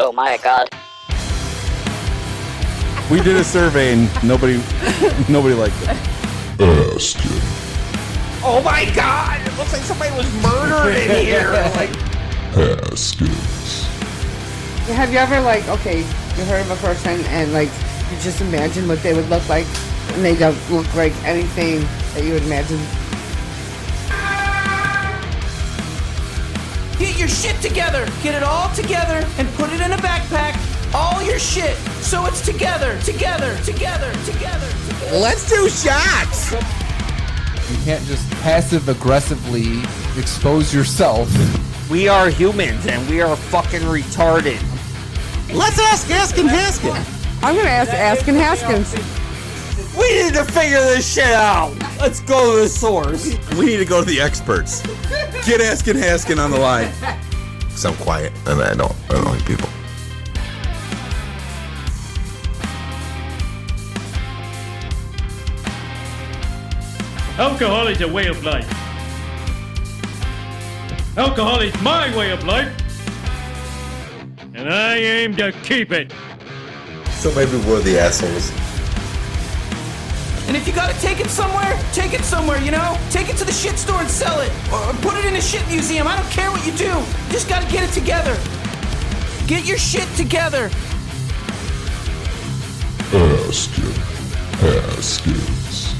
Oh my god. We did a survey and nobody liked it. Askin. Oh my god! It looks like somebody was murdered in here! Like, Haskins. Have you ever, like, okay, you heard of a person and, like, you just imagine what they would look like, and they don't look like anything that you would imagine? Get your shit together. Get it all together and put it in a backpack. All your shit. So it's together. let's do shots! You can't just passive aggressively expose yourself. We are humans and we are fucking retarded. Let's ask Askin Haskin. I'm gonna ask Askin Haskins. We need to figure this shit out. Let's go to the source. We need to go to the experts. Get Askin Haskin on the line. Because I'm quiet and I don't like people. Alcohol is a way of life. Alcohol is my way of life. And I aim to keep it. So maybe we're the assholes. And if you gotta take it somewhere, you know? Take it to the shit store and sell it. Or put it in a shit museum. I don't care what you do. You just gotta get it together. Get your shit together. Askin. Haskins.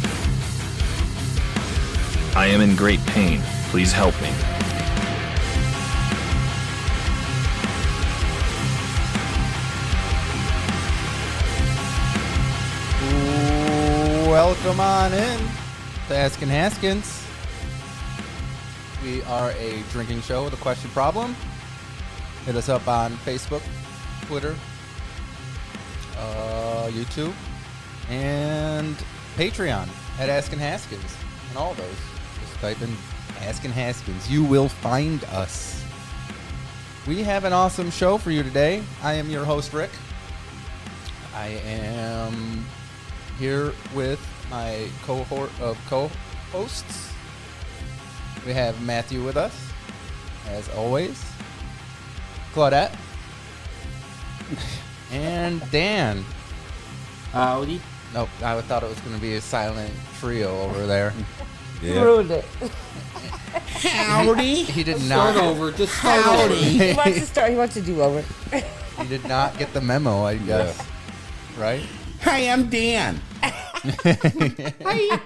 I am in great pain. Please help me. Welcome on in to Askin Haskins. We are a drinking show with a question problem. Hit us up on Facebook, Twitter, YouTube, and Patreon at Askin Haskins. And all those. Just type in Askin Haskins. You will find us. We have an awesome show for you today. I am your host, Rick. I am here with my cohort of co-hosts. We have Matthew with us, as always. Claudette. And Dan. Howdy. Nope, I thought it was going to be a silent trio over there. You ruined it. Howdy. He did not. Start over. Just start over. He wants to start. He wants to do over. He did not get the memo, I guess. Right? Hi, I'm Dan. Hi.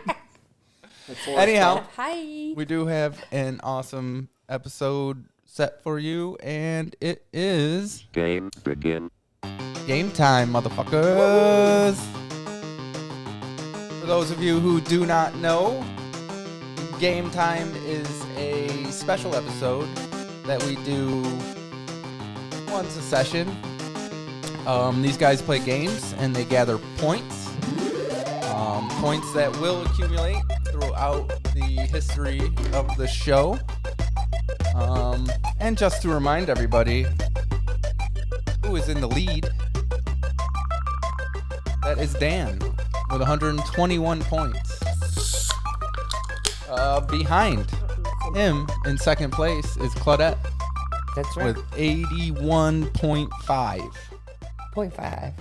Anyhow, Hi. we do have an awesome episode set for you, and it is Game begin. game time, motherfuckers. For those of you who do not know, Game Time is a special episode that we do once a session. These guys play games and they gather points. Points that will accumulate throughout the history of the show. And just to remind everybody who is in the lead, that is Dan with 121 points. Behind him in second place is Claudette That's right. with 81.5. 0.5.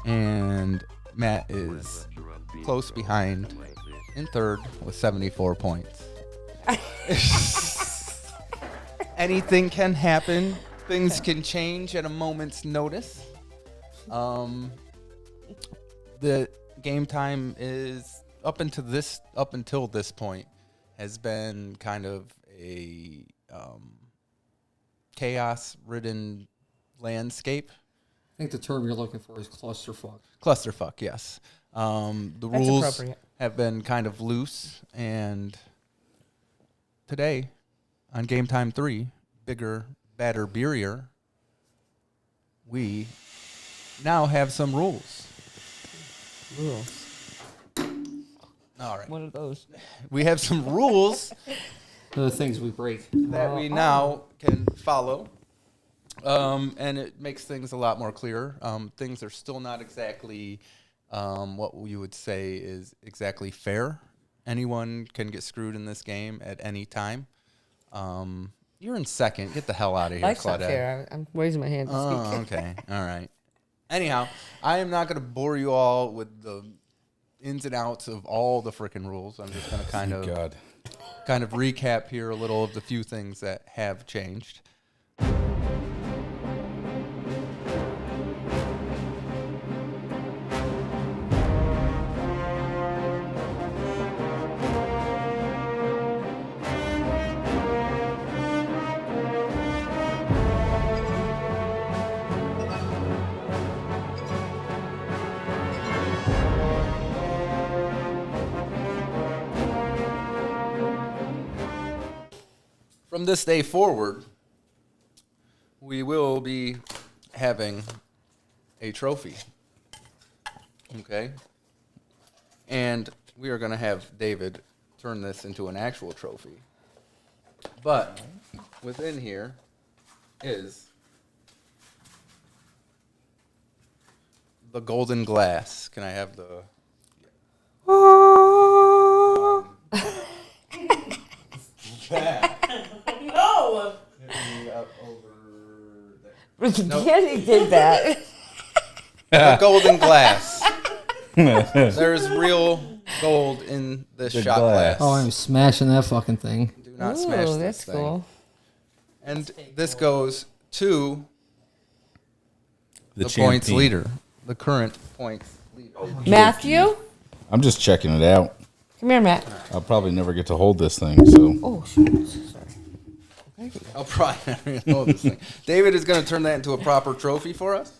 And Matt is close behind in third with 74 points. Anything can happen. Things can change at a moment's notice. The game time is up until this point has been kind of a chaos-ridden landscape. I think the term you're looking for is clusterfuck. Clusterfuck, yes. The That's rules appropriate. have been kind of loose, and today, on Game Time 3, Bigger, Badder, Beerier, we now have some rules. Rules. All right. One of those. We have some rules The things we break. that we now can follow. And it makes things a lot more clear. Things are still not exactly what you would say is exactly fair. Anyone can get screwed in this game at any time. You're in second. Get the hell out of here, Life's not Claudette. fair. I'm raising my hand to Oh, speak. okay. All right. Anyhow, I am not going to bore you all with the ins and outs of all the freaking rules. I'm just going to kind of recap here a little of the few things that have changed. From this day forward, we will be having a trophy. Okay? And we are going to have David turn this into an actual trophy. But within here is the golden glass. Can I have the... No! Up over there. Danny did that. The golden glass. There's real gold in this The shot glass. glass. Oh, I'm smashing that fucking thing. Do not smash this That's thing. cool. And this goes to the champ points team. leader, the current points leader. Matthew? I'm just checking it out. Come here, Matt. I'll probably never get to hold this thing, so. Oh, shoot. Sorry. I'll probably never know this thing. David is going to turn that into a proper trophy for us.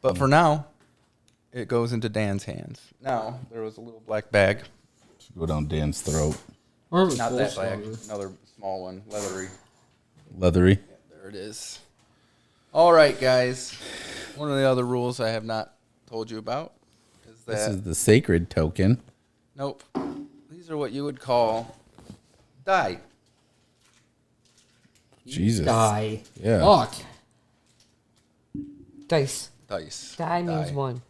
But for now, it goes into Dan's hands. Now, there was a little black bag. Go down Dan's throat. Or Not that bag. Another small one, leathery. Leathery. There it is. All right, guys. One of the other rules I have not told you about is that... This is the sacred token. Nope. These are what you would call die. Jesus. Die. Yeah. Fuck. Dice. Dice. Die means one.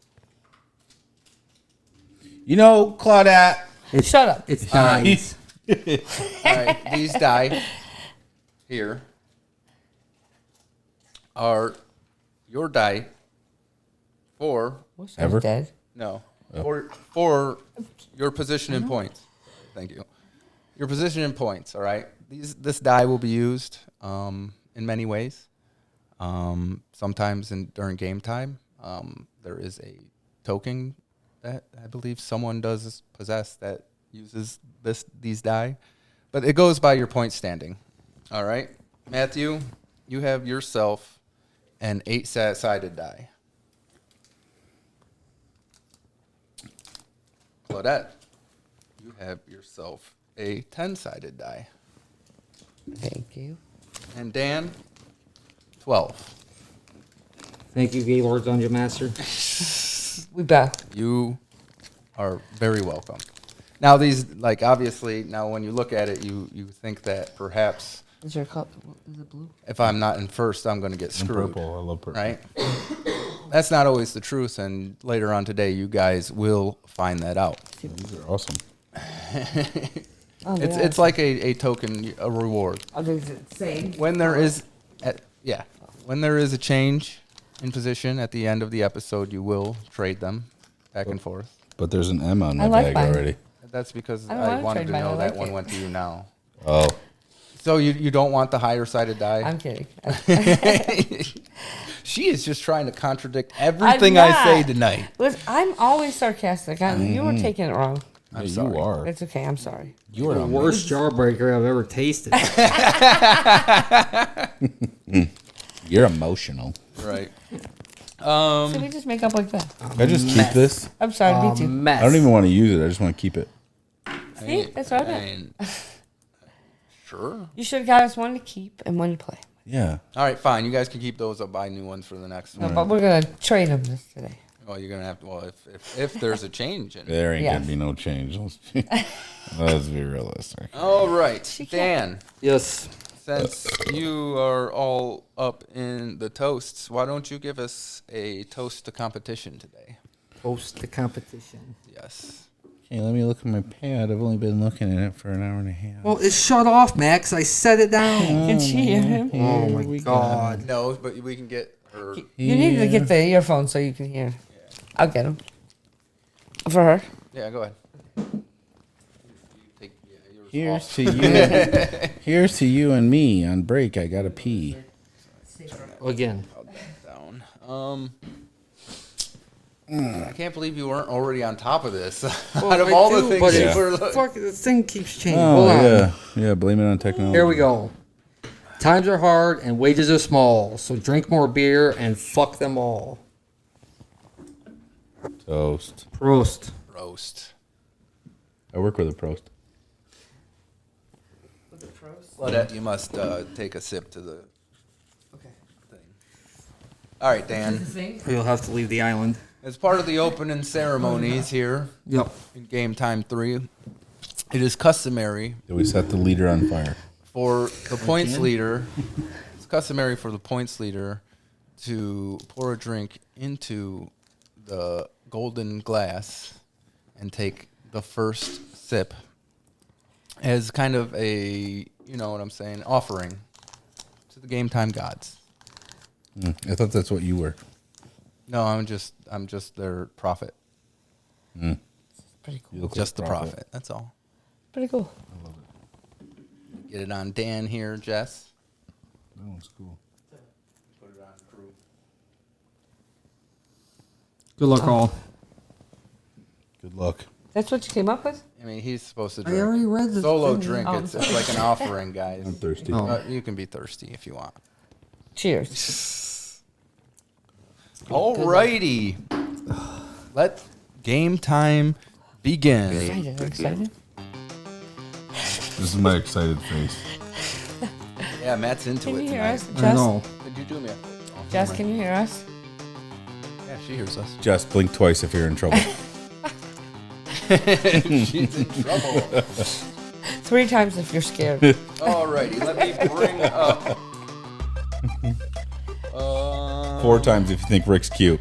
You know, Claudette. Shut up. It's dies. All right, these die here are your die for What's Ever? dead? no for your position in points. Thank you. Your position in points. All right. This die will be used in many ways. Sometimes during game time, there is a token that I believe someone does possess that uses these die, but it goes by your point standing. All right, Matthew, you have yourself an 8-sided die. Claudette, you have yourself a 10-sided die. Thank you. And Dan, 12. Thank you, Gaylord Dungeon Master. We bow. You are very welcome. Now these, like, obviously, now when you look at it, you think that perhaps Is your cup? Is it blue? if I'm not in first, I'm going to get screwed. Purple. I love purple. Right? That's not always the truth, and later on today, you guys will find that out. These are awesome. Oh, It's like a token, a reward. Oh, does it say? When there is, when there is a change in position at the end of the episode, you will trade them back and forth. But there's an M on I that like bag mine. already. That's because I don't I wanna wanted trade to mine, I know that like one it. went to you now. Oh. So you don't want the higher sided die? I'm kidding. She is just trying to contradict everything I say tonight. Listen, I'm always sarcastic. You were taking it wrong. I'm Yeah, sorry. you are. It's okay. I'm sorry. You are The worst jawbreaker I've ever tasted. You're emotional. Right. So we just make up like that. Can I just keep this? I'm sorry. Me too. Mess. I don't even want to use it. I just want to keep it. See, that's what I meant. Sure. You should have got us one to keep and one to play. Yeah. All right, fine. You guys can keep those. I'll buy new ones for the next No, one. but we're gonna trade them this today. Well, you're gonna have to. Well, if there's a change in it. There ain't Yes. going to be no change. Let's be realistic. All right, can't- Dan. Yes. Since you are all up in the toasts, why don't you give us a toast to competition today? Host the competition. Yes. Okay, let me look at my pad. I've only been looking at it for an hour and a half. Well, it's shut off, Max. I set it down. Can she hear him? Oh my god. No, but we can get her. You need to get the earphones so you can hear. I'll get them. For her. Yeah, go ahead. Here's to you. Here's to you and me on break. I gotta pee. Again. Down. I can't believe you weren't already on top of this. Well, Out of I all do, the things but you it's- were fuck, this thing keeps changing. Oh Hold on. yeah. Blame it on technology. Here we go. Times are hard and wages are small, so drink more beer and fuck them all. Toast. Prost. Roast. I work with a prost. Claudette, you must take a sip to the thing. All right, Dan. You'll have to leave the island. As part of the opening ceremonies here Yep. in Game Time 3, it is customary Did we set the leader on fire? for the points leader. It's customary for the points leader to pour a drink into the golden glass and take the first sip as kind of a, you know what I'm saying, offering to the Game Time gods. I thought that's what you were. No, I'm just their prophet. Pretty cool. You look Just like the prophet. That's all. Pretty cool. Get it on Dan here, Jess. That one's cool. Put it on crew. Good luck, all. Good luck. That's what you came up with? I mean, he's supposed to I drink. already read the Solo thing. drink. Oh, It's like an offering, guys. I'm thirsty. Oh. You can be thirsty if you want. Cheers. Alrighty. Let Game Time begin. Excited? This is my excited face. Yeah, Matt's into Can it you hear tonight. us? I Jess? know. Could you do me a Jess, can you hear us? Yeah, she hears us. Just blink twice if you're in trouble. She's in trouble. 3 times if you're scared. Alrighty, let me bring up. 4 times if you think Rick's cute.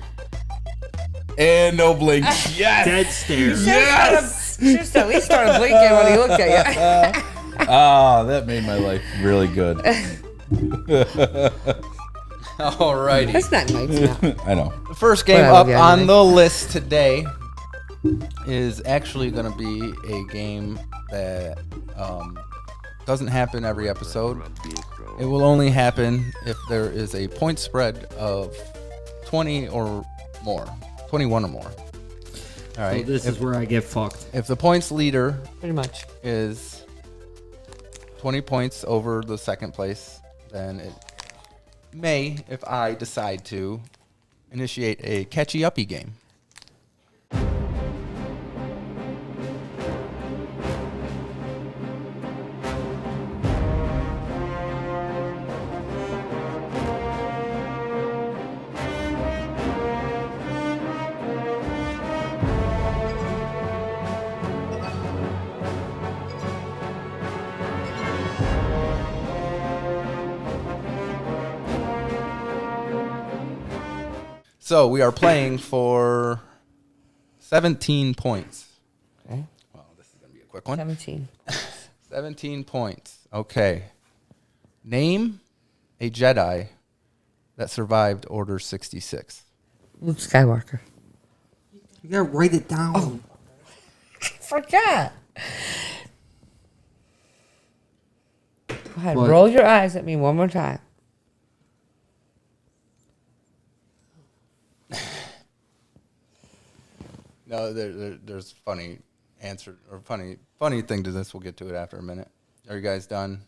And no blink. Yes. Dead stare. Yes! You should at least started blinking when he looked at you. Ah, that made my life really good. Alrighty. That's not nice now. I know. The first game But I up love you on anyway. the list today is actually going to be a game that doesn't happen every episode. It will only happen if there is a point spread of 20 or more, 21 or more. All So right. this is where I get fucked. If the points leader Pretty much. is 20 points over the second place, then it may, if I decide to, initiate a catchy uppy game. So we are playing for 17 points. Okay. Well, this is going to be a quick one. 17. 17 points. Okay. Name a Jedi that survived Order 66. Luke Skywalker. You gotta write it down. Forgot. Go ahead. What? Roll your eyes at me one more time. No, there's funny answer or funny thing to this. We'll get to it after a minute. Are you guys done?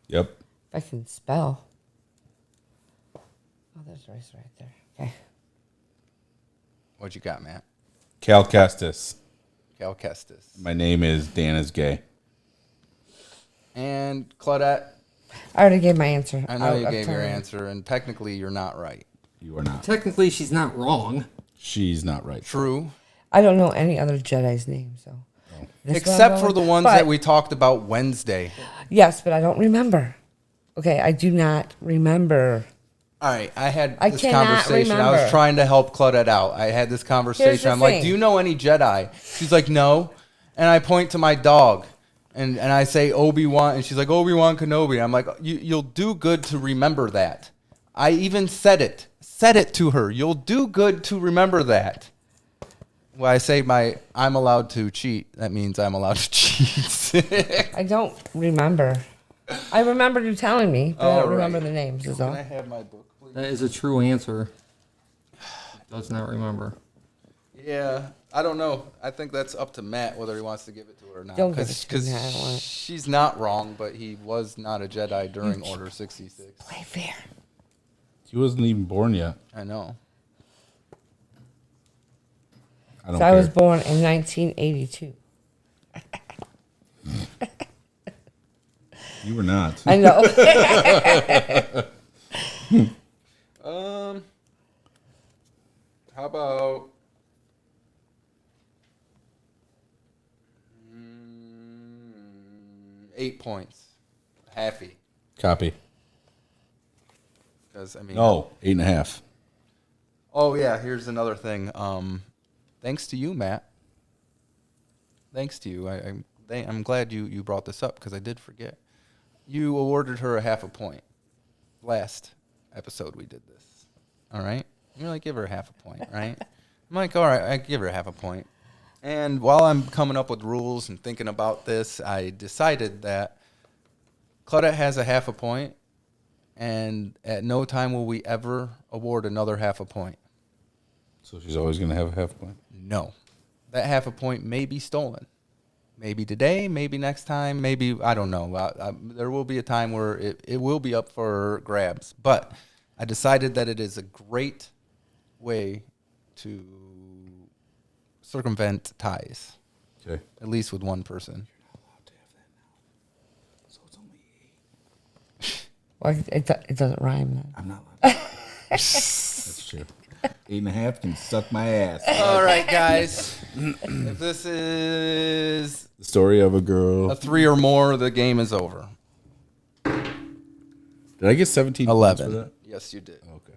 Yep. If I can spell. Oh, there's race right there. Okay. What you got, Matt? Cal Kestis. Cal Kestis. My name is Dan is gay. And Claudette, I already gave my answer. I know you I'll gave tell your you. answer, and technically you're not right. You are not. Technically, she's not wrong. She's not right. True. I don't know any other Jedi's name, so. This Except one, for the ones but- that we talked about Wednesday. Yes, but I don't remember. Okay, I do not remember. All right, I had I this cannot conversation. I was remember. trying to help Claudette out. I had this Here's conversation. the I'm like, thing. do you know any Jedi? She's like, no. and I point to my dog, and I say Obi-Wan, and she's like, Obi-Wan Kenobi. I'm like, you'll do good to remember that. I even said it to her. You'll do good to remember that. When I say I'm allowed to cheat, that means I'm allowed to cheat. I don't remember. I remember you telling me, but I don't remember right. the names. Is Can all. I have my book, please? That is a true answer. Does not remember. Yeah, I don't know. I think that's up to Matt whether he wants to give it to her or not. Don't give it to me. I don't want it. She's not wrong, but he was not a Jedi during Order 66. Play fair. He wasn't even born yet. I know. I don't So care. I was born in 1982. You were not. I know. How about 8 points? Halfy. Copy. Because I mean, No, 8.5. Oh yeah, here's another thing. Thanks to you, Matt. Thanks to you. I'm glad you brought this up because I did forget. You awarded her a half a point. Last episode we did this. All right? You're like, give her a half a point, right? I'm like, all right, I give her half a point. And while I'm coming up with rules and thinking about this, I decided that Claudette has a half a point, and at no time will we ever award another half a point. So she's always going to have a half point? No. That half a point may be stolen. Maybe today, maybe next time, maybe, I don't know. There will be a time where it will be up for grabs. But I decided that it is a great way to circumvent ties. Okay. At least with one person. Well, it doesn't rhyme then. I'm not allowed to. That's true. 8.5 can suck my ass. All right, guys. If this is The story of a girl. a 3 or more, the game is over. Did I get 17 11. points for that? Yes, you did. Okay.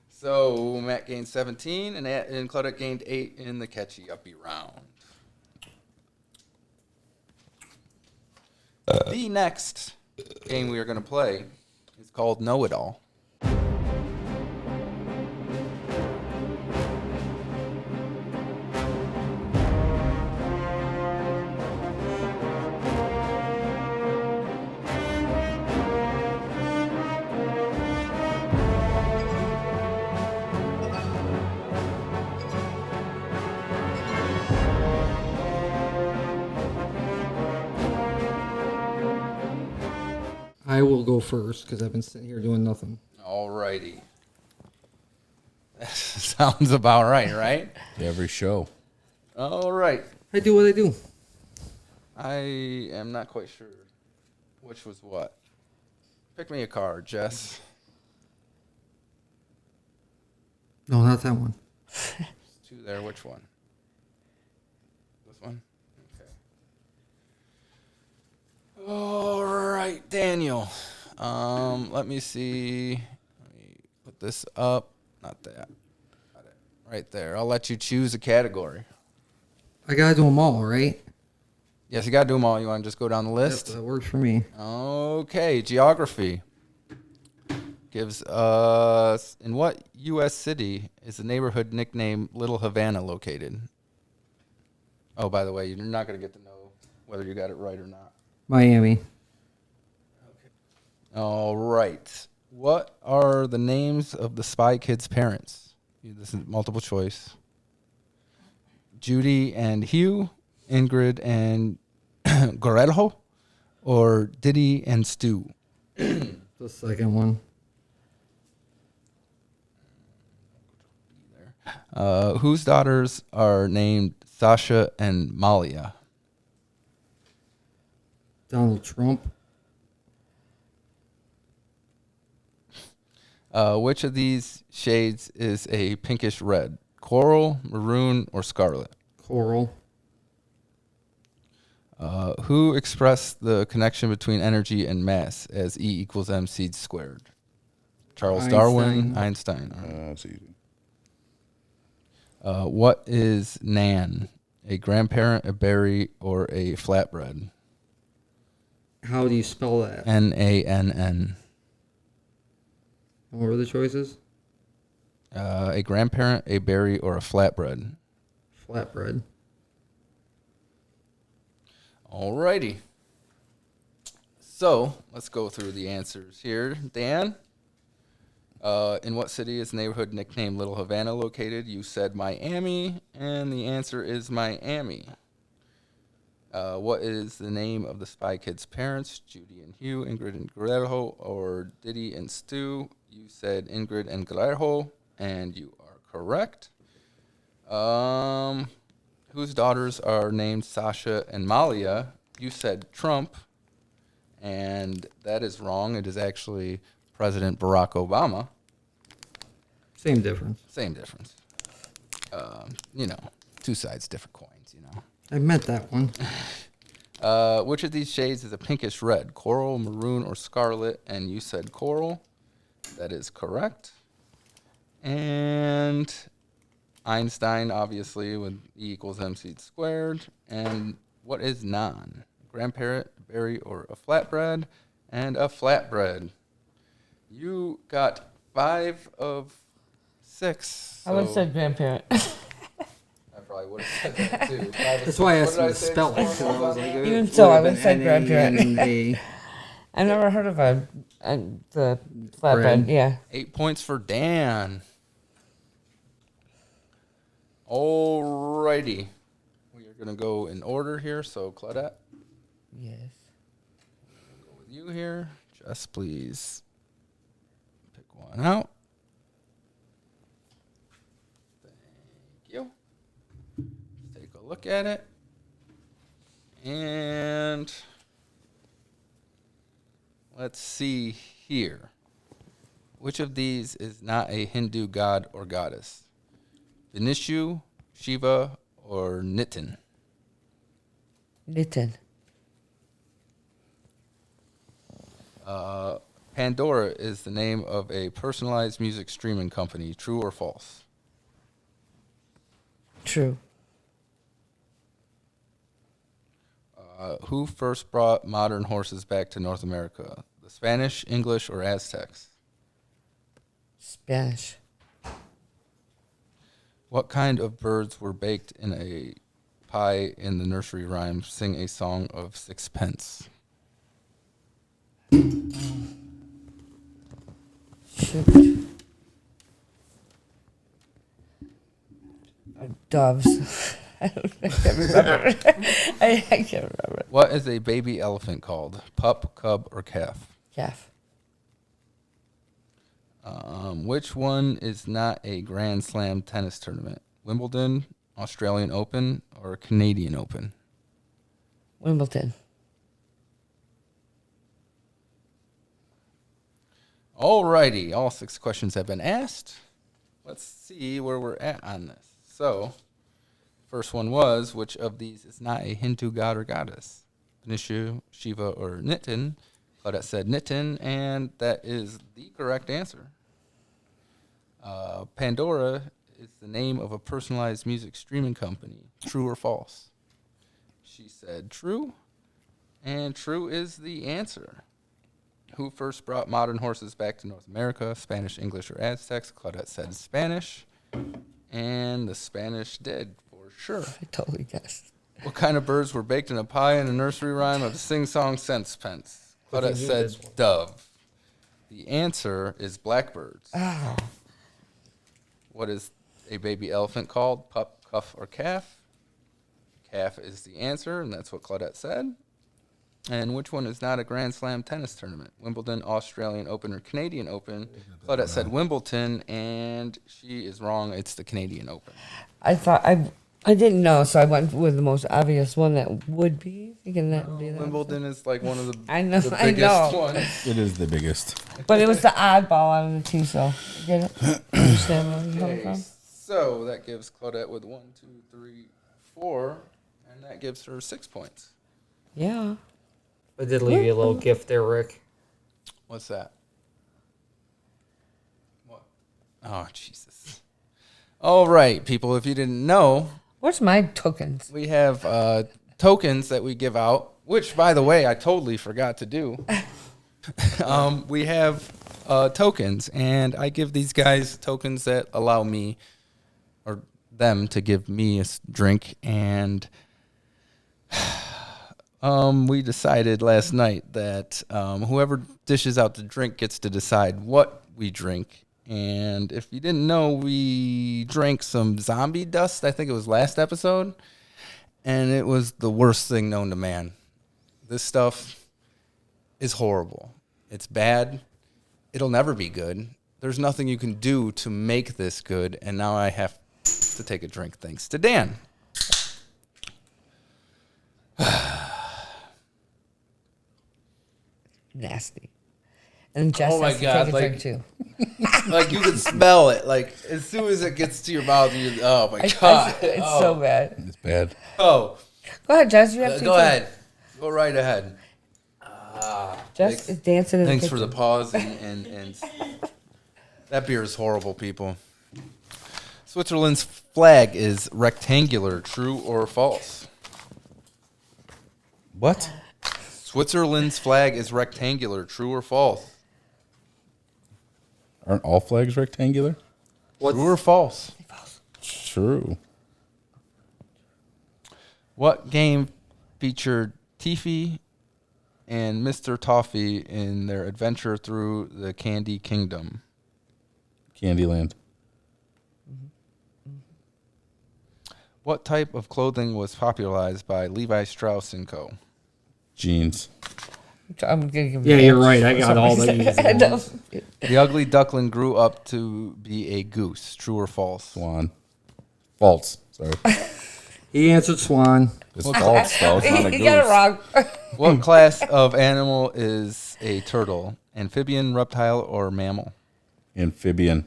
So Matt gained 17, and Claudette gained 8 in the catchy uppy round. The next game we are going to play is called Know It All. I will go first because I've been sitting here doing nothing. Alrighty. That sounds about right? Every show. All right. I do what I do. I am not quite sure which was what. Pick me a card, Jess. No, not that one. There's 2 there. Which one? This one? Okay. All right, Daniel. Let me see. Let me put this up. Not that. Got it. Right there. I'll let you choose a category. I gotta do them all, right? Yes, you got to do them all. You want to just go down the list? That works for me. Okay, geography gives us, in what U.S. city is the neighborhood nickname Little Havana located? Oh, by the way, you're not going to get to know whether you got it right or not. Miami. All right. What are the names of the Spy Kids' parents? This is multiple choice. Judy and Hugh, Ingrid and Gorelho, or Diddy and Stu? The second one. Whose daughters are named Sasha and Malia? Donald Trump. Which of these shades is a pinkish red? Coral, maroon, or scarlet? Coral. Who expressed the connection between energy and mass as E equals mc squared? Charles Darwin, Einstein. That's easy. What is Nan? A grandparent, a berry, or a flatbread? How do you spell that? Nann. What were the choices? A grandparent, a berry, or a flatbread? Flatbread. Alrighty. So, let's go through the answers here. Dan, in what city is the neighborhood nicknamed Little Havana located? You said Miami, and the answer is Miami. What is the name of the Spy Kids' parents? Judy and Hugh, Ingrid and Guillermo, or Diddy and Stu? You said Ingrid and Guillermo, and you are correct. Whose daughters are named Sasha and Malia? You said Trump, and that is wrong. It is actually President Barack Obama. Same difference. Same difference. Two sides, different coins, I meant that one. Which of these shades is a pinkish red? Coral, maroon, or scarlet? And you said coral. That is correct. And Einstein, obviously, with E equals MC squared. And what is non? Grandparent, berry, or a flatbread? And a flatbread. You got 5 of 6. I would have said grandparent. I probably would have said that too. That's why I asked you to spell it. 'Cause I was like, Even so, I would have said grandparent. N-A-N-A. I've never heard of the flatbread. Bread. Yeah. 8 points for Dan. Alrighty. We are going to go in order here. So, Claudette. Yes. Go with you here. Just please pick one out. Thank you. Let's take a look at it. And let's see here. Which of these is not a Hindu god or goddess? Vinishu, Shiva, or Nitin? Nitin. Pandora is the name of a personalized music streaming company. True or false? True. Who first brought modern horses back to North America? The Spanish, English, or Aztecs? Spanish. What kind of birds were baked in a pie in the nursery rhyme? Sing a song of sixpence. Shoot. Doves. I can't remember. I can't remember. What is a baby elephant called? Pup, cub, or calf? Calf. Which one is not a Grand Slam tennis tournament? Wimbledon, Australian Open, or Canadian Open? Wimbledon. Alrighty, all 6 questions have been asked. Let's see where we're at on this. So, first one was, which of these is not a Hindu god or goddess? Vinishu, Shiva, or Nitin? Claudette said Nitin, and that is the correct answer. Pandora is the name of a personalized music streaming company. True or false? She said true, and true is the answer. Who first brought modern horses back to North America? Spanish, English, or Aztecs? Claudette said Spanish, and the Spanish did for sure. I totally guessed. What kind of birds were baked in a pie in a nursery rhyme of sing-song sixpence? Claudette said dove. The answer is blackbirds. Oh. What is a baby elephant called? Pup, cuff, or calf? Calf is the answer, and that's what Claudette said. And which one is not a Grand Slam tennis tournament? Wimbledon, Australian Open, or Canadian Open? Claudette said Wimbledon, and she is wrong. It's the Canadian Open. I thought I didn't know, so I went with the most obvious one that would be. Thinking that would be that. Wimbledon is like one of the, I know, the I biggest know. ones. It is the biggest. But it was the oddball out of the two, so get it? Understand where I'm coming from? So that gives Claudette with 1, 2, 3, 4, and that gives her 6 points. Yeah. I did leave you a little gift there, Rick. What's that? What? Oh, Jesus. All right, people, if you didn't know, Where's my tokens? We have tokens that we give out, which, by the way, I totally forgot to do. We have tokens, and I give these guys tokens that allow me or them to give me a drink, and we decided last night that whoever dishes out the drink gets to decide what we drink. And if you didn't know, we drank some zombie dust. I think it was last episode. And it was the worst thing known to man. This stuff is horrible. It's bad. It'll never be good. There's nothing you can do to make this good. And now I have to take a drink thanks to Dan. Nasty. And Jess Oh my has to God, take a drink too. Like, you can smell it. Like, as soon as it gets to your mouth, oh my God. It's so bad. It's bad. Oh. Go ahead, Jess. You have to Go ahead. Go right ahead. Jess is dancing in Thanks the for the kitchen. pause. And that beer is horrible, people. Switzerland's flag is rectangular. True or false? What? Switzerland's flag is rectangular. True or false? Aren't all flags rectangular? True or false? True. What game featured Tiffy and Mr. Toffee in their adventure through the Candy Kingdom? Candyland. What type of clothing was popularized by Levi Strauss & Co.? Jeans. I'm gonna give Yeah, you you're right. I got all the easy I know. ones. The ugly duckling grew up to be a goose. True or false? Swan. False. Sorry. He answered Swan. It's false, though. It's not a You got it goose. wrong. What class of animal is a turtle? Amphibian, reptile, or mammal? Amphibian.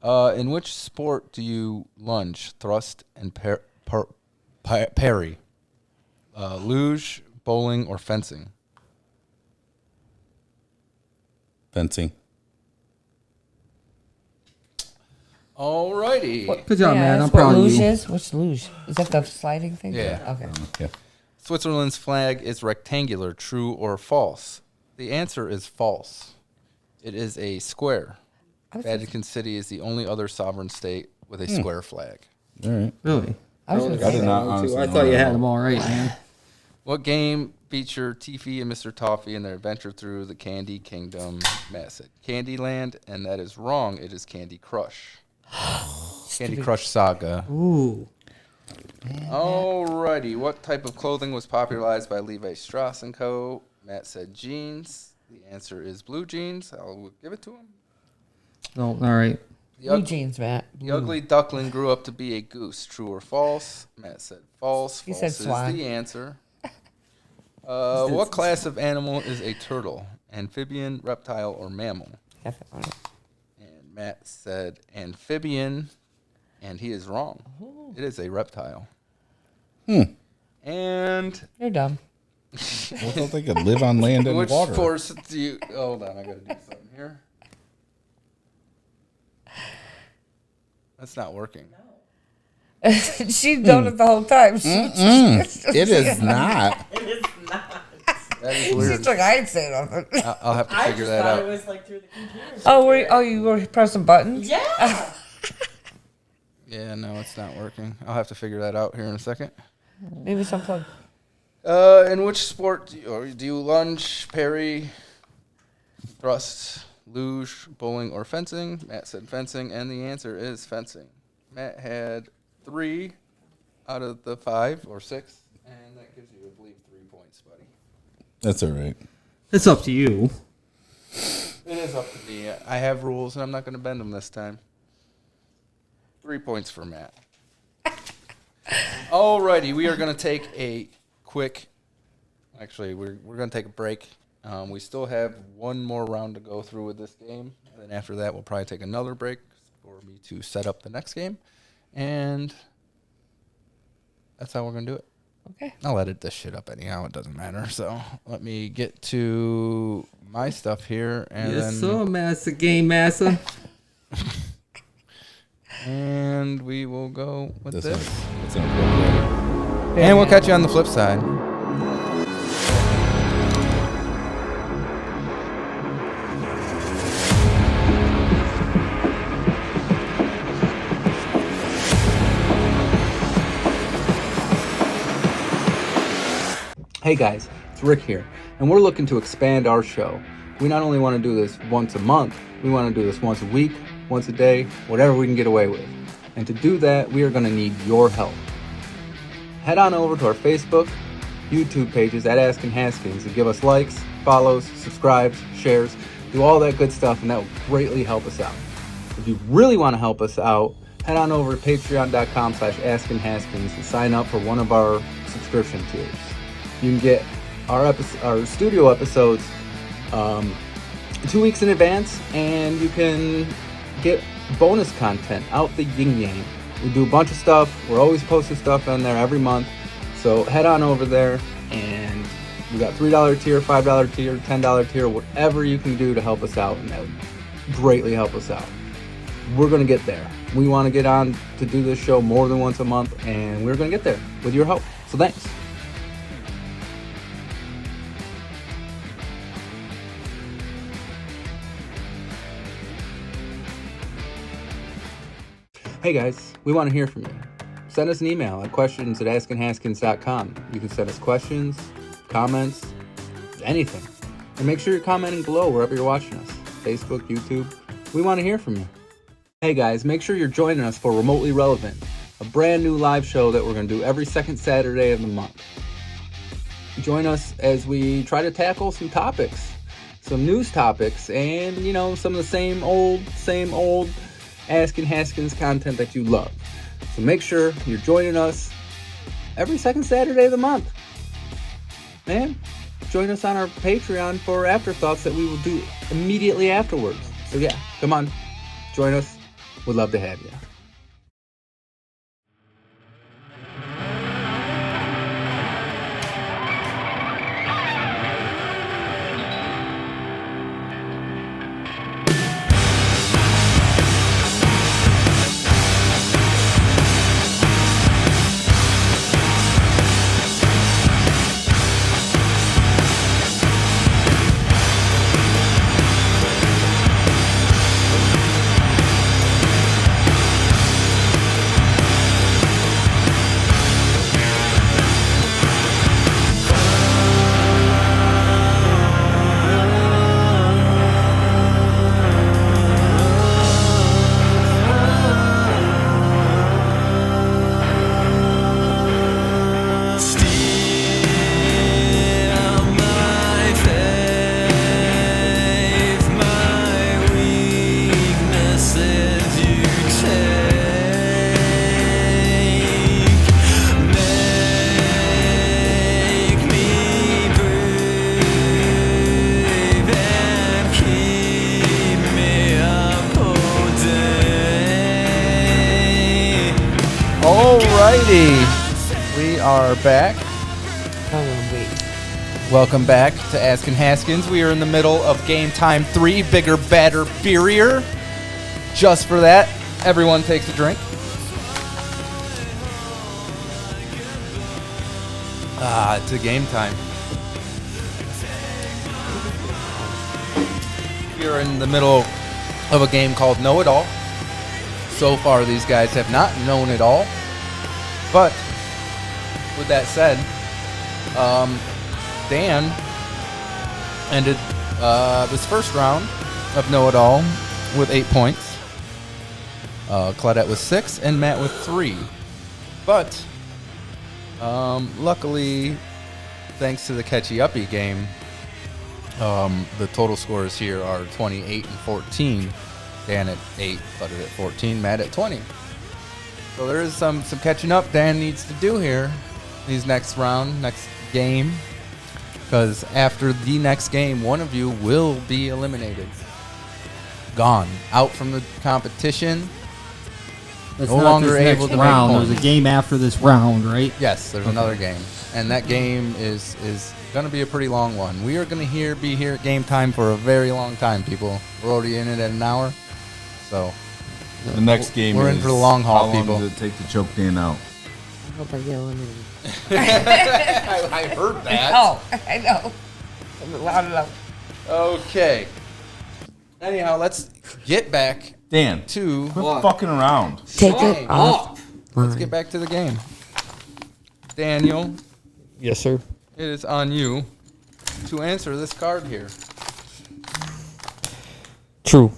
In which sport do you lunge, thrust, and parry? Luge, bowling, or fencing? Fencing. Alrighty. Good job, man. I'm that's proud what of luge you. is? What's luge? Is that the sliding thing? Yeah. Okay. Yeah. Switzerland's flag is rectangular. True or false? The answer is false. It is a square. Vatican City is the only other sovereign state with a square flag. All right. Really? I was gonna I say did that. not honestly I know thought you that. had them all right, man. What game featured Tiffy and Mr. Toffee in their adventure through the Candy Kingdom? Matt said Candyland, and that is wrong. It is Candy Crush. Candy Crush Saga. Ooh. Alrighty. What type of clothing was popularized by Levi Strauss & Co.? Matt said jeans. The answer is blue jeans. I'll give it to him. No, all right. Blue jeans, Matt. The ugly duckling grew up to be a goose. True or false? Matt said false. He False said is swan. the answer. What class of animal is a turtle? Amphibian, reptile, or mammal? Have it on it. And Matt said amphibian, and he is wrong. It is a reptile. And You're dumb. Well, don't they could live on land and which water? sports do you... Hold on, I got to do something here. That's not working. She's done it the whole time. It is not. That is weird. She's like, I ain't saying nothing. I'll have to figure that out. was like through the computer. Oh, you were pressing buttons? Yeah. Yeah, no, it's not working. I'll have to figure that out here in a second. Maybe some plug. In which sport do you lunge, parry, thrust, luge, bowling, or fencing? Matt said fencing, and the answer is fencing. Matt had 3 out of the 5 or 6, and that gives you, I believe, 3 points, buddy. That's all right. It's up to you. It is up to me. I have rules, and I'm not going to bend them this time. 3 points for Matt. Alrighty, we are going to take a quick. Actually, we're going to take a break. We still have one more round to go through with this game, and then after that, we'll probably take another break for me to set up the next game, and that's how we're going to do it. Okay. I'll edit this shit up anyhow. It doesn't matter. So let me get to my stuff here, and Yes, then sir, Master Game Master. And we will go with this. That's inappropriate. And we'll catch you on the flip side. Hey guys, it's Rick here, and we're looking to expand our show. We not only want to do this once a month, we want to do this once a week, once a day, whatever we can get away with. And to do that, we are going to need your help. Head on over to our Facebook, YouTube pages at Askin Haskins and give us likes, follows, subscribes, shares, do all that good stuff, and that will greatly help us out. If you really want to help us out, head on over to patreon.com/Askin Haskins and sign up for one of our subscription tiers. You can get our studio episodes 2 weeks in advance, and you can get bonus content out the yin yang. We do a bunch of stuff. We're always posting stuff on there every month. So head on over there, and we got $3 tier, $5 tier, $10 tier, whatever you can do to help us out, and that would greatly help us out. We're going to get there. We want to get on to do this show more than once a month, and we're going to get there with your help. So thanks. Hey guys, we want to hear from you. Send us an email at questions@askinhaskins.com. You can send us questions, comments, anything. And make sure you're commenting below wherever you're watching us. Facebook, YouTube. We want to hear from you. Hey guys, make sure you're joining us for Remotely Relevant, a brand new live show that we're going to do every second Saturday of the month. Join us as we try to tackle some topics, some news topics, and, some of the same old Askin Haskins content that you love. So make sure you're joining us every second Saturday of the month. And join us on our Patreon for afterthoughts that we will do immediately afterwards. So yeah, come on, join us. We'd love to have you. We are back. Welcome back to Askin Haskins. We are in the middle of Game Time 3, Bigger, Badder, Beerier. Just for that, everyone takes a drink. It's a game time. We are in the middle of a game called Know It All. So far, these guys have not known it all. But with that said, Dan ended this first round of Know It All with 8 points. Claudette with 6 and Matt with 3. But luckily, thanks to the catchy-uppy game, the total scores here are 28 and 14. Dan at 8, Claudette at 14, Matt at 20. So there is some catching up Dan needs to do here, these next game, because after the next game, one of you will be eliminated, gone, out from the competition. That's no not longer this able next to round. make There's points. a game after this round, right? Yes, there's another game, and that game is going to be a pretty long one. We are going to be here at Game Time for a very long time, people. We're already in it at an hour, so The next game We're is in for the long haul, how long people. does it take to choke Dan out? I hope I get eliminated. I heard that. Oh, I know. Loud enough. Okay. Anyhow, let's get back Dan, to quit fucking around. Take it off. Let's get back to the game. Daniel, Yes, sir. it is on you to answer this card here. True.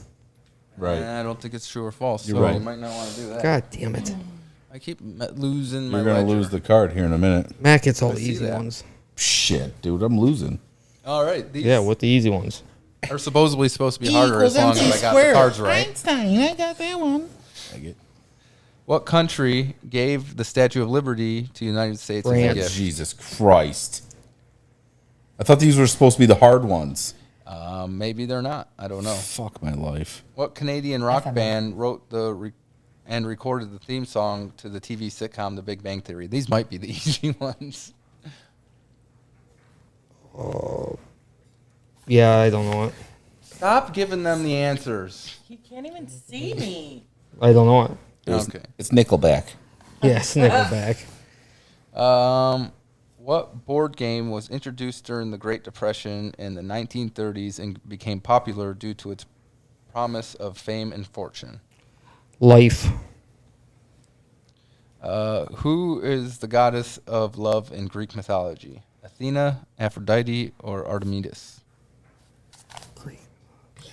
Right. I don't think it's true or false, You're so right. you might not want to do that. God damn it. I keep losing my You're going to ledger. lose the card here in a minute. Matt gets all I the see easy that. ones. Shit, dude, I'm losing. All right, these Yeah, with the easy ones. are supposedly supposed to be harder as long as I got the cards right. Einstein, I got that one. I get What country gave the Statue of Liberty to the United States as a France. gift? Jesus Christ. I thought these were supposed to be the hard ones. Maybe they're not. I don't know. Fuck my life. What Canadian rock band wrote and recorded the theme song to the TV sitcom The Big Bang Theory? These might be the easy ones. Yeah, I don't know it. Stop giving them the answers. You can't even see me. I don't know it. Okay. It's Nickelback. Yes, Nickelback. What board game was introduced during the Great Depression in the 1930s and became popular due to its promise of fame and fortune? Life. Who is the goddess of love in Greek mythology? Athena, Aphrodite, or Artemis?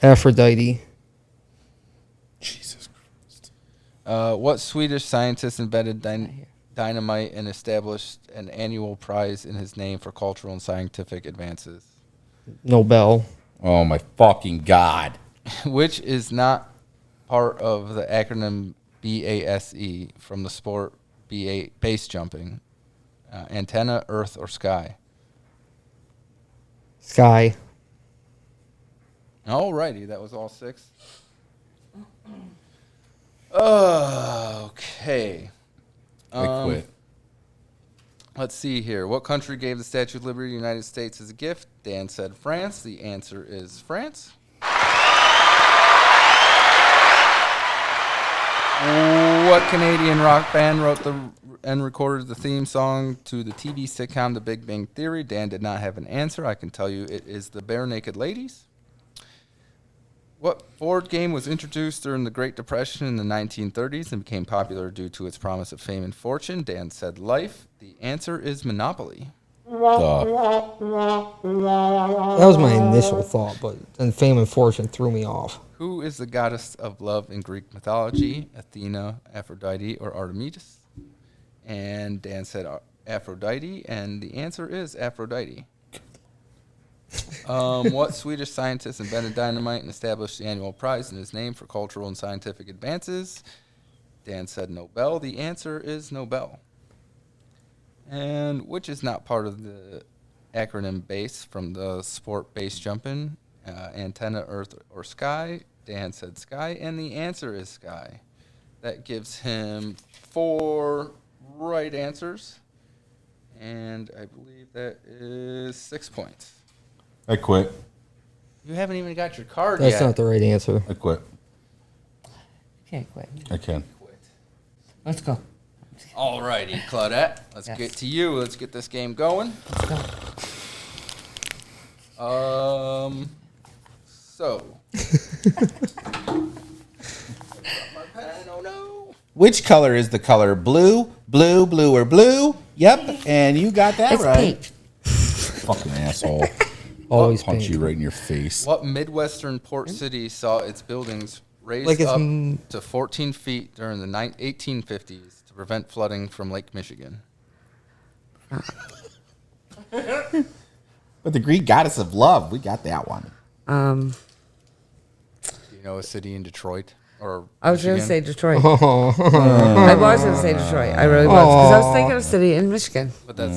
Aphrodite. Jesus Christ. What Swedish scientist invented dynamite and established an annual prize in his name for cultural and scientific advances? Nobel. Oh my fucking God. Which is not part of the acronym BASE from the sport base jumping? Antenna, Earth, or Sky? Sky. Alrighty, that was all six. Okay. I quit. Let's see here. What country gave the Statue of Liberty to the United States as a gift? Dan said France. The answer is France. What Canadian rock band wrote and recorded the theme song to the TV sitcom The Big Bang Theory? Dan did not have an answer. I can tell you it is the Bare Naked Ladies. What board game was introduced during the Great Depression in the 1930s and became popular due to its promise of fame and fortune? Dan said Life. The answer is Monopoly. That was my initial thought, but then fame and fortune threw me off. Who is the goddess of love in Greek mythology? Athena, Aphrodite, or Artemis? And Dan said Aphrodite, and the answer is Aphrodite. What Swedish scientist invented dynamite and established the annual prize in his name for cultural and scientific advances? Dan said Nobel. The answer is Nobel. And which is not part of the acronym BASE from the sport base jumping? Antenna, Earth, or Sky? Dan said Sky, and the answer is Sky. That gives him 4 right answers, and I believe that is 6 points. I quit. You haven't even got your card yet. That's not the right answer. I quit. Can't quit. I can. Let's go. Alrighty, Claudette. Let's Yes. get to you. Let's get this game going. Let's go. So. My pen, oh no. Which color is the color blue, blue, blue, or blue? Yep, and you got that It's right. pink. Fucking asshole. Always I'll punch pink. you right in your face. What Midwestern port city saw its buildings raised Like it's up to 14 feet during the 1850s to prevent flooding from Lake Michigan? But the Greek goddess of love, we got that one. Do you know a city in Detroit or I was going to Michigan? say Detroit. I was going to say Detroit. I really was. Because I was thinking of a city in Michigan. But that's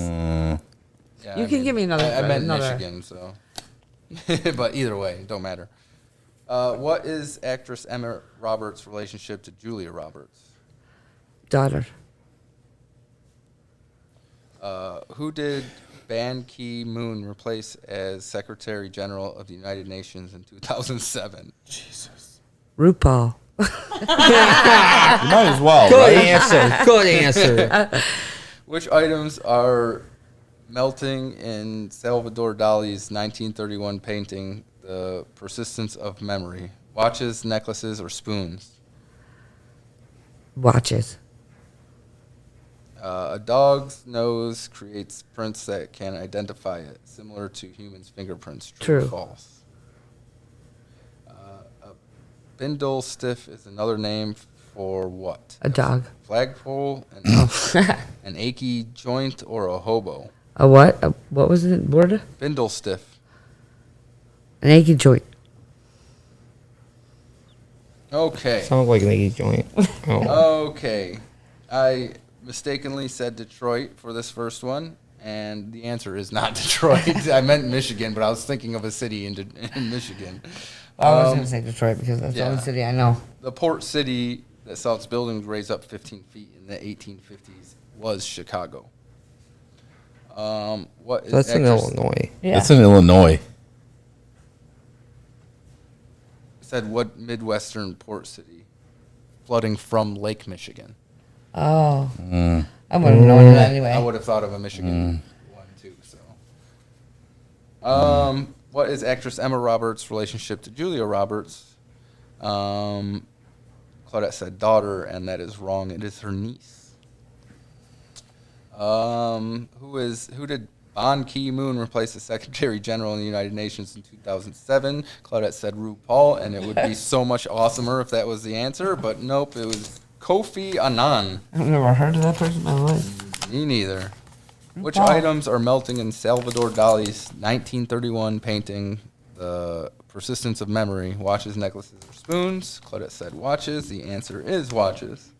yeah, You can give me another. I meant another. Michigan, so. But either way, don't matter. What is actress Emma Roberts' relationship to Julia Roberts? Daughter. Who did Ban Ki-moon replace as Secretary General of the United Nations in 2007? Jesus. RuPaul. You might as well. Good right? answer. Good answer. Which items are melting in Salvador Dali's 1931 painting, The Persistence of Memory? Watches, necklaces, or spoons? Watches. A dog's nose creates prints that can identify it, similar to humans' fingerprints. True. Or True. false? A bindle stiff is another name for what? A dog. Flagpole, an achy joint, or a hobo? A what? What was it? Word? Bindle stiff. An achy joint. Okay. Sounds like an achy joint. Oh. Okay. I mistakenly said Detroit for this first one, and the answer is not Detroit. I meant Michigan, but I was thinking of a city in Michigan. I was going to say Detroit because that's the only city I know. The port city that saw its buildings raised up 15 feet in the 1850s was Chicago. What is That's in Illinois. Yeah. That's in Illinois. Said what Midwestern port city? Flooding from Lake Michigan. Oh. I would have known that anyway. I would have thought of a Michigan one too. So, what is actress Emma Roberts' relationship to Julia Roberts? Claudette said daughter, and that is wrong. It is her niece. Who did Ban Ki-moon replace the Secretary General in the United Nations in 2007? Claudette said RuPaul, and it would be so much awesomer if that was the answer, but nope, it was Kofi Annan. I've never heard of that person in my life. Me neither. Which RuPaul. items are melting in Salvador Dali's 1931 painting, The Persistence of Memory? Watches, necklaces, or spoons? Claudette said watches. The answer is watches.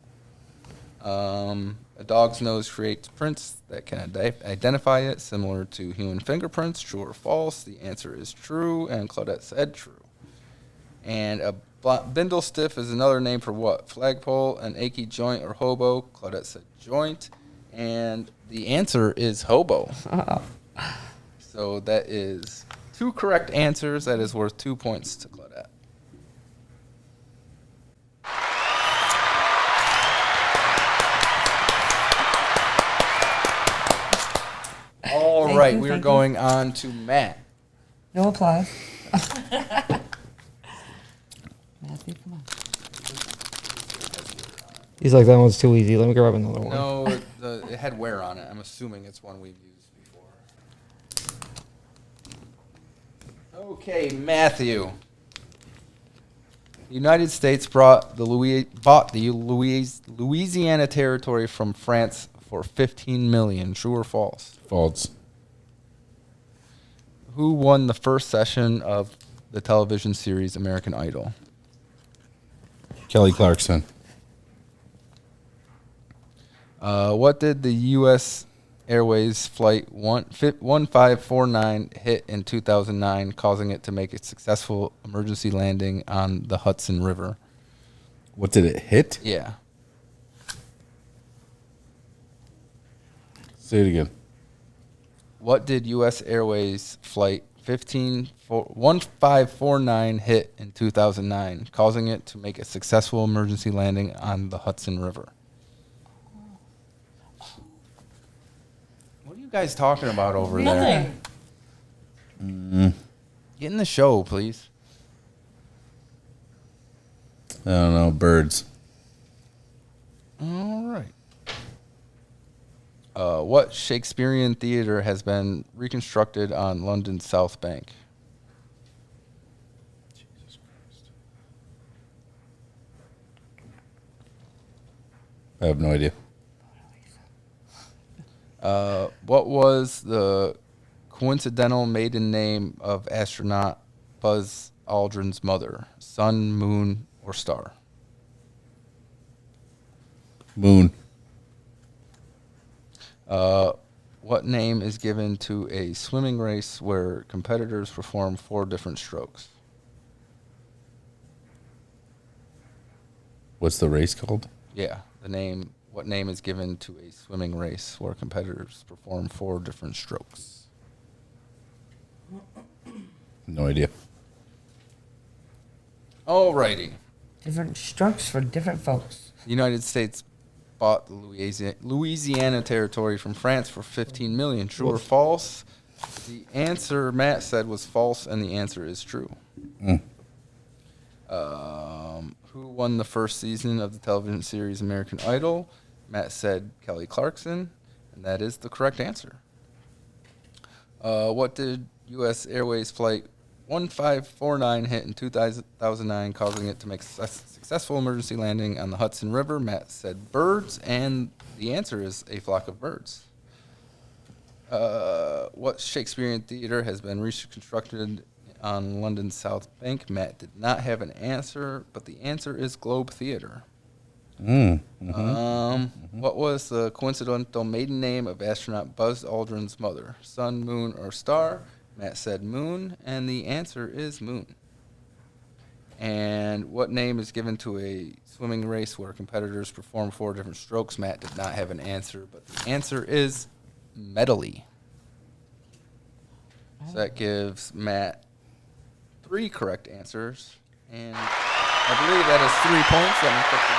A dog's nose creates prints that can identify it, similar to human fingerprints. True or false? The answer is true, and Claudette said true. And a bindle stiff is another name for what? Flagpole, an achy joint, or hobo? Claudette said joint, and the answer is hobo. So that is 2 correct answers. That is worth 2 points to Claudette. All right, we are going on to Matt. No applause. Matthew, come on. He's like, that one's too easy. Let me grab another one. No, it had wear on it. I'm assuming it's one we've used before. Okay, Matthew. The United States bought the Louisiana Territory from France for $15 million. True or false? False. Who won the first session of the television series American Idol? Kelly Clarkson. What did the U.S. Airways Flight 1549 hit in 2009, causing it to make a successful emergency landing on the Hudson River? What did it hit? Yeah. Say it again. What did U.S. Airways Flight 1549 hit in 2009, causing it to make a successful emergency landing on the Hudson River? What are you guys talking about over there? Get in the show, please. I don't know. Birds. All right. What Shakespearean theater has been reconstructed on London's South Bank? Jesus Christ. I have no idea. What was the coincidental maiden name of astronaut Buzz Aldrin's mother? Sun, moon, or star? Moon. What name is given to a swimming race where competitors perform 4 different strokes? What's the race called? Yeah, the name. What name is given to a swimming race where competitors perform 4 different strokes? No idea. Alrighty. Different strokes for different folks. The United States bought the Louisiana territory from France for $15 million. True or false? The answer Matt said was false, and the answer is true. Who won the first season of the television series American Idol? Matt said Kelly Clarkson, and that is the correct answer. What did U.S. Airways Flight 1549 hit in 2009, causing it to make successful emergency landing on the Hudson River? Matt said birds, and the answer is a flock of birds. What Shakespearean theater has been reconstructed on London's South Bank? Matt did not have an answer, but the answer is Globe Theater. What was the coincidental maiden name of astronaut Buzz Aldrin's mother? Sun, moon, or star? Matt said moon, and the answer is moon. And what name is given to a swimming race where competitors perform 4 different strokes? Matt did not have an answer, but the answer is medley. So that gives Matt 3 correct answers, and I believe that is 3 points. Let me quickly.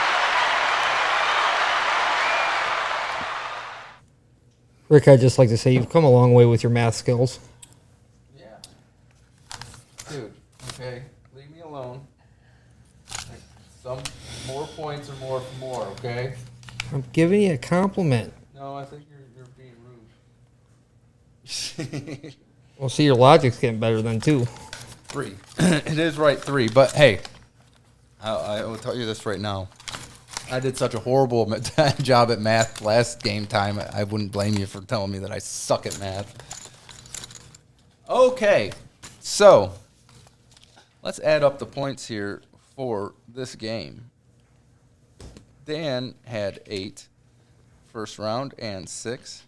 Rick, I'd just like to say you've come a long way with your math skills. Yeah. Dude, okay, leave me alone. Some more points or more for more, okay? I'm giving you a compliment. No, I think you're being rude. Well, see, your logic's getting better then, too. 3. It is right, 3. But, hey, I will tell you this right now. I did such a horrible job at math last game time. I wouldn't blame you for telling me that I suck at math. Okay, so let's add up the points here for this game. Dan had 8 first round and 6.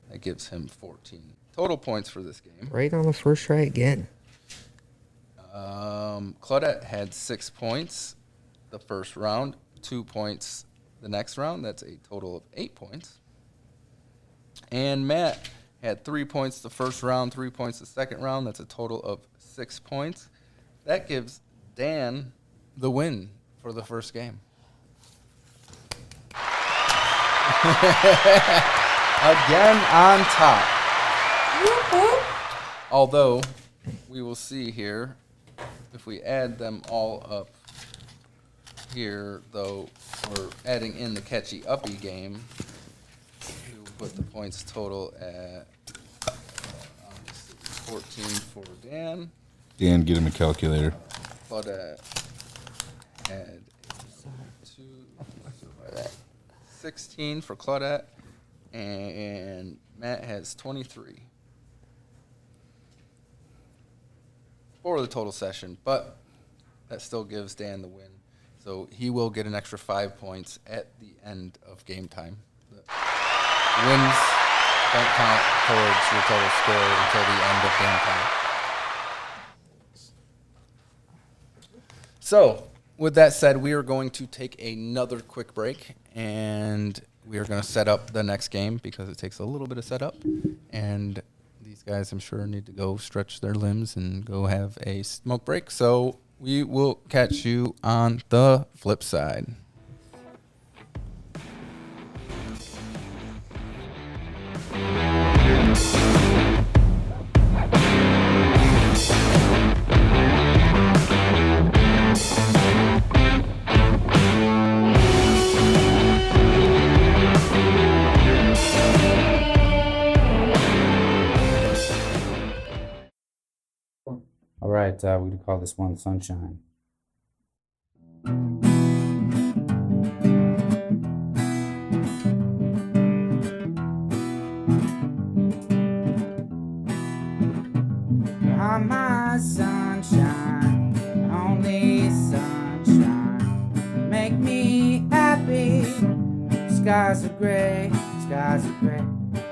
That gives him 14 total points for this game. Right on the first try again. Claudette had 6 points the first round, 2 points the next round. That's a total of 8 points. And Matt had 3 points the first round, 3 points the second round. That's a total of 6 points. That gives Dan the win for the first game. Again on top. Although, we will see here, if we add them all up here, though, we're adding in the catchy uppy game, we will put the points total at 14 for Dan. Dan, get him a calculator. Claudette had 16 for Claudette, and Matt has 23 for the total session, but that still gives Dan the win. So he will get an extra 5 points at the end of game time. The wins don't count towards your total score until the end of game time. So, with that said, we are going to take another quick break, and we are going to set up the next game because it takes a little bit of setup. And these guys, I'm sure, need to go stretch their limbs and go have a smoke break. So we will catch you on the flip side. All right, we're going to call this one Sunshine. You're my sunshine, only sunshine. Make me happy. Skies are gray,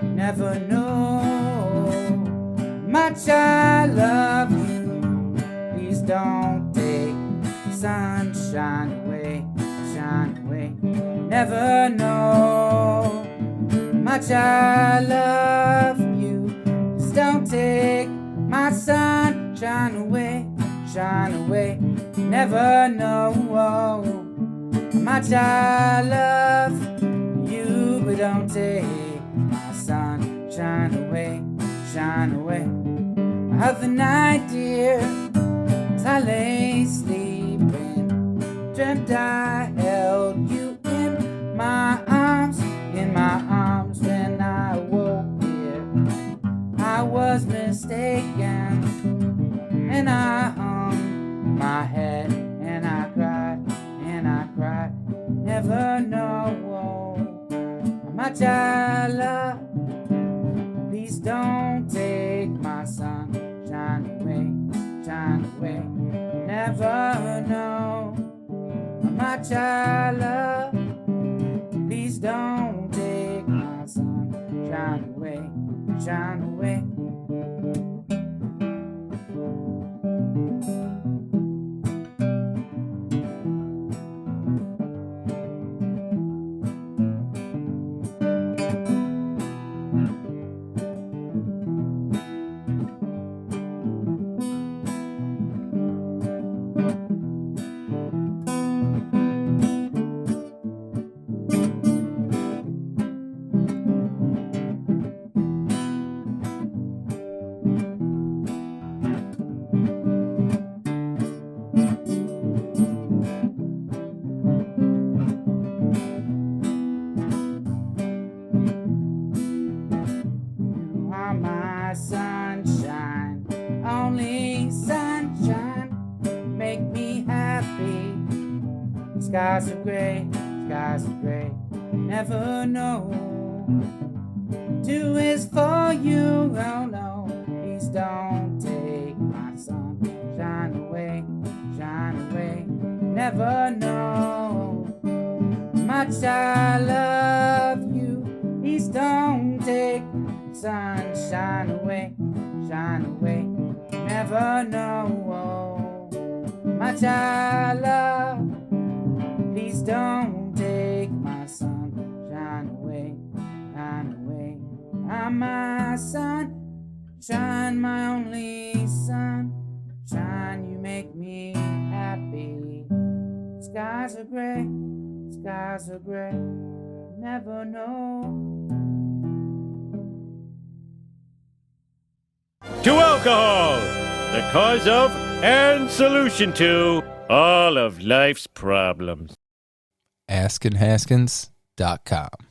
never know much I love you. Please don't take sunshine away, shine away. Never know much I love you. Just don't take my sunshine away, shine away. never know how much I love you, but don't take my sunshine away, shine away. Of the night, dear, as I lay sleeping, dreamt I held you in my arms when I woke here. I was mistaken, and I hung my head, and I cried, never know how much I love. Please don't take my sunshine away, shine away. Never know how much I love. Please don't take my sunshine away, shine away. Sunshine, only sunshine, make me happy. Skies are gray, never know. Two is for you, oh no. Please don't take my sunshine away, shine away. Never know how much I love you. Please don't take sunshine away, shine away. Never know how much I love. Please don't take my sunshine away, shine away. I'm my sunshine, my only sunshine. You make me happy. Skies are gray, never know. To alcohol, the cause of and solution to all of life's problems. AskinHaskins.com